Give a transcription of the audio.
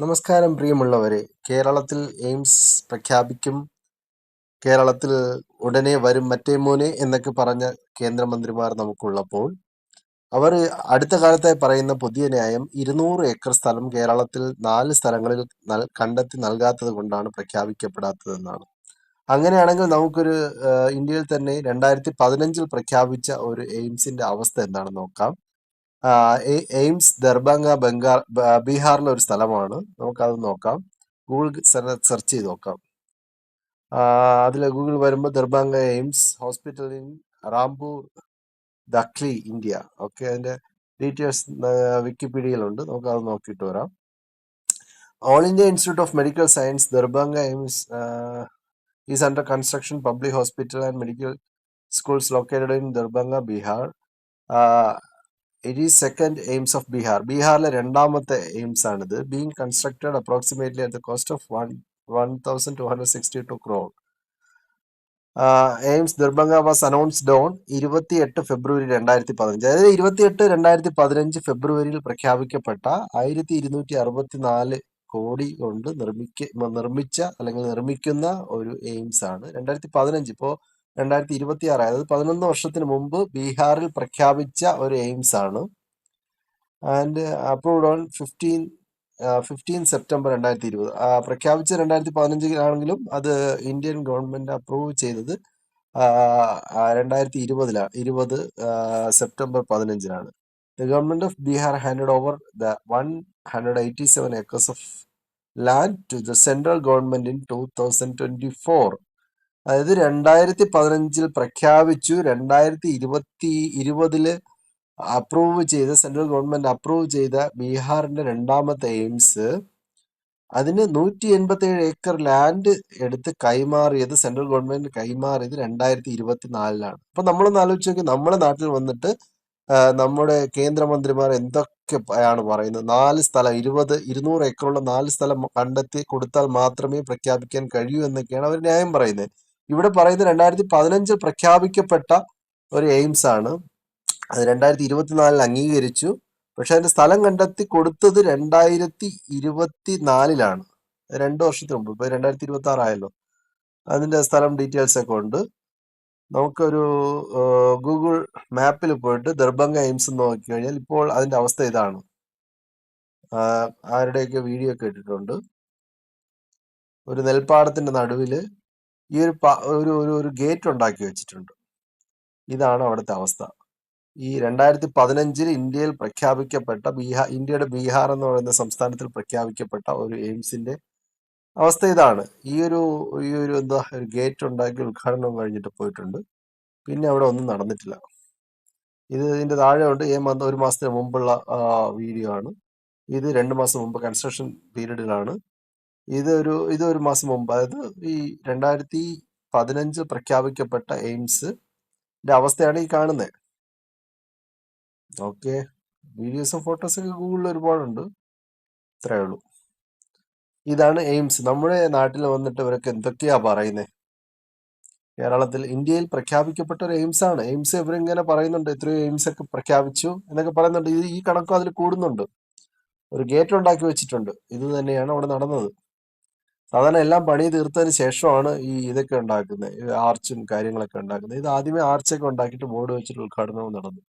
നമസ്കാരം പ്രിയമുള്ളവരെ. കേരളത്തിൽ എയിംസ് പ്രഖ്യാപിക്കും, കേരളത്തിൽ ഉടനെ വരും മറ്റേ മോനെ എന്നൊക്കെ പറഞ്ഞ കേന്ദ്രമന്ത്രിമാർ നമുക്കുള്ളപ്പോൾ അവർ അടുത്ത കാലത്തായി പറയുന്ന പുതിയ ന്യായം 200 ഏക്കർ സ്ഥലം കേരളത്തിൽ 4 സ്ഥലങ്ങളിൽ കണ്ടെത്തി നൽകാത്തത് കൊണ്ടാണ് പ്രഖ്യാപിക്കപ്പെടാത്തതെന്നാണ്. അങ്ങനെയാണെങ്കിൽ നമുക്കൊരു ഇന്ത്യയിൽ തന്നെ 2015 പ്രഖ്യാപിച്ച ഒരു എയിംസിന്റെ അവസ്ഥ എന്താണെന്ന് നോക്കാം. എയിംസ് ദർഭംഗ ബീഹാറിലെ ഒരു സ്ഥലമാണ്. നമുക്കത് നോക്കാം. ഗൂഗിൾ സെർച്ച് ചെയ്ത് നോക്കാം. അതിൽ ഗൂഗിൾ വരുമ്പോൾ Darbhanga AIIMS hospital in Rampur Dakhli India. Okay, അതിന്റെ ഡീറ്റെയിൽസ് വിക്കിപീഡിയയിലുണ്ട്. നമുക്കത് നോക്കിയിട്ട് വരാം. All India institute of medical science Darbhanga AIIMS is under construction. Public hospital and medical schools located in Darbhanga, Bihar. It is second aims of Bihar. ബീഹാറിലെ രണ്ടാമത്തെ AIIMS ആണിത്. Being constructed approximately at the cost of 1,262 crore. AIIMS Darbhanga was announced on 28 February 2015. അതായത് 2015 ഫെബ്രുവരിയിൽ പ്രഖ്യാപിക്കപ്പെട്ട 1264 കോടി കൊണ്ട് നിർമ്മിച്ച അല്ലെങ്കിൽ നിർമ്മിക്കുന്ന ഒരു എയിംസ് ആണ് 2015. ഇപ്പോൾ 2026, അതായത് 11 വർഷത്തിന് മുമ്പ് ബീഹാറിൽ പ്രഖ്യാപിച്ച ഒരു എയിംസ് ആണ്. And approved on 15 September 2020. പ്രഖ്യാപിച്ച 2015 അത് ഇന്ത്യൻ ഗവൺമെന്റ് അപ്രൂവ് ചെയ്തത് 2020 September 15. The government of Bihar handed over the 187 acres of land to the central government in 2024. അതായത് 2015 പ്രഖ്യാപിച്ചു, 2020 അപ്രൂവ് ചെയ്ത, സെൻട്രൽ ഗവൺമെന്റ് അപ്രൂവ് ചെയ്ത ബീഹാറിന്റെ രണ്ടാമത്തെ എയിംസ്, അതിന് 187 ഏക്കർ ലാൻഡ് എടുത്ത് കൈമാറിയത്, സെൻട്രൽ ഗവൺമെന്റ് കൈമാറിയത് 2024. അപ്പൊ നമ്മളൊന്ന് ആലോചിച്ച് നോക്കി, നമ്മുടെ നാട്ടിൽ വന്നിട്ട് നമ്മുടെ കേന്ദ്രമന്ത്രിമാർ എന്തൊക്കെയാണ് പറയുന്നത്. 4 സ്ഥലം 200 ഏക്കറുള്ള 4 സ്ഥലം കണ്ടെത്തി കൊടുത്താൽ മാത്രമേ പ്രഖ്യാപിക്കാൻ കഴിയൂ എന്നൊക്കെയാണ് അവർ ന്യായം പറയുന്നത്. ഇവിടെ പറയുന്നത് 2015 പ്രഖ്യാപിക്കപ്പെട്ട ഒരു എയിംസ് ആണ്. അത് 2024 അംഗീകരിച്ചു. പക്ഷെ അതിന്റെ സ്ഥലം കണ്ടെത്തി കൊടുത്തത് 2024. 2 വർഷത്തിന് മുമ്പ്. ഇപ്പൊ 2026 ആയല്ലോ. അതിന്റെ സ്ഥലം ഡീറ്റെയിൽസ് ഒക്കെ ഉണ്ട്. നമുക്കൊരു ഗൂഗിൾ മാപ്പിൽ പോയിട്ട് ദർഭംഗ എയിംസ് നോക്കി കഴിഞ്ഞാൽ ഇപ്പോൾ അതിന്റെ അവസ്ഥ ഇതാണ്. ആരുടെയൊക്കെ വീഡിയോ ഒക്കെ ഇട്ടിട്ടുണ്ട്. ഒരു നെൽപ്പാടത്തിന്റെ നടുവില് ഈ ഒരു ഗേറ്റ് ഉണ്ടാക്കി വെച്ചിട്ടുണ്ട്. ഇതാണ് അവിടുത്തെ അവസ്ഥ. ഈ 2015 ഇന്ത്യയിൽ പ്രഖ്യാപിക്കപ്പെട്ട ഇന്ത്യയുടെ ബീഹാർ എന്ന് പറയുന്ന സംസ്ഥാനത്തിൽ പ്രഖ്യാപിക്കപ്പെട്ട ഒരു എയിംസിന്റെ അവസ്ഥ ഇതാണ്. ഈ ഒരു ഗേറ്റ് ഉണ്ടാക്കി ഉദ്ഘാടനം കഴിഞ്ഞിട്ട് പോയിട്ടുണ്ട്. പിന്നെ അവിടെ ഒന്നും നടന്നിട്ടില്ല. ഇതിന്റെ താഴെ ഉണ്ട്. ഒരു മാസത്തിന് മുമ്പുള്ള വീഡിയോ ആണ്. ഇത് 2 മാസം മുമ്പ് കൺസ്ട്രക്ഷൻ പീരീഡിലാണ്. ഇതൊരു മാസം മുമ്പ്, അതായത് ഈ 2015 പ്രഖ്യാപിക്കപ്പെട്ട എയിംസിന്റെ അവസ്ഥയാണ് ഈ കാണുന്നത്. ഓക്കെ, വീഡിയോസും ഫോട്ടോസൊക്കെ ഗൂഗിളിൽ ഒരുപാടുണ്ട്. ഇത്രയേ ഉള്ളൂ. ഇതാണ് എയിംസ്. നമ്മുടെ നാട്ടിൽ വന്നിട്ട് ഇവരൊക്കെ എന്തൊക്കെയാ പറയുന്നത്. കേരളത്തിൽ, ഇന്ത്യയിൽ പ്രഖ്യാപിക്കപ്പെട്ട ഒരു എയിംസ് ആണ്. എയിംസ് ഇവരിങ്ങനെ പറയുന്നുണ്ട്, എത്രയോ എയിംസ് ഒക്കെ പ്രഖ്യാപിച്ചു എന്നൊക്കെ പറയുന്നുണ്ട്. ഈ കണക്കും അതിൽ കൂടുന്നുണ്ട്. ഒരു ഗേറ്റ് ഉണ്ടാക്കി വെച്ചിട്ടുണ്ട്. ഇത് തന്നെയാണ് അവിടെ നടന്നത്. സാധാരണ എല്ലാം പണി തീർത്തതിന് ശേഷമാണ് ഇതൊക്കെ ഉണ്ടാക്കുന്നത്, ആർച്ചും കാര്യങ്ങളൊക്കെ ഉണ്ടാക്കുന്നത്. ഇത് ആദ്യമേ ആർച്ചൊക്കെ ഉണ്ടാക്കിയിട്ട് ബോർഡ് വെച്ചിട്ട് ഉദ്ഘാടനവും നടന്നു.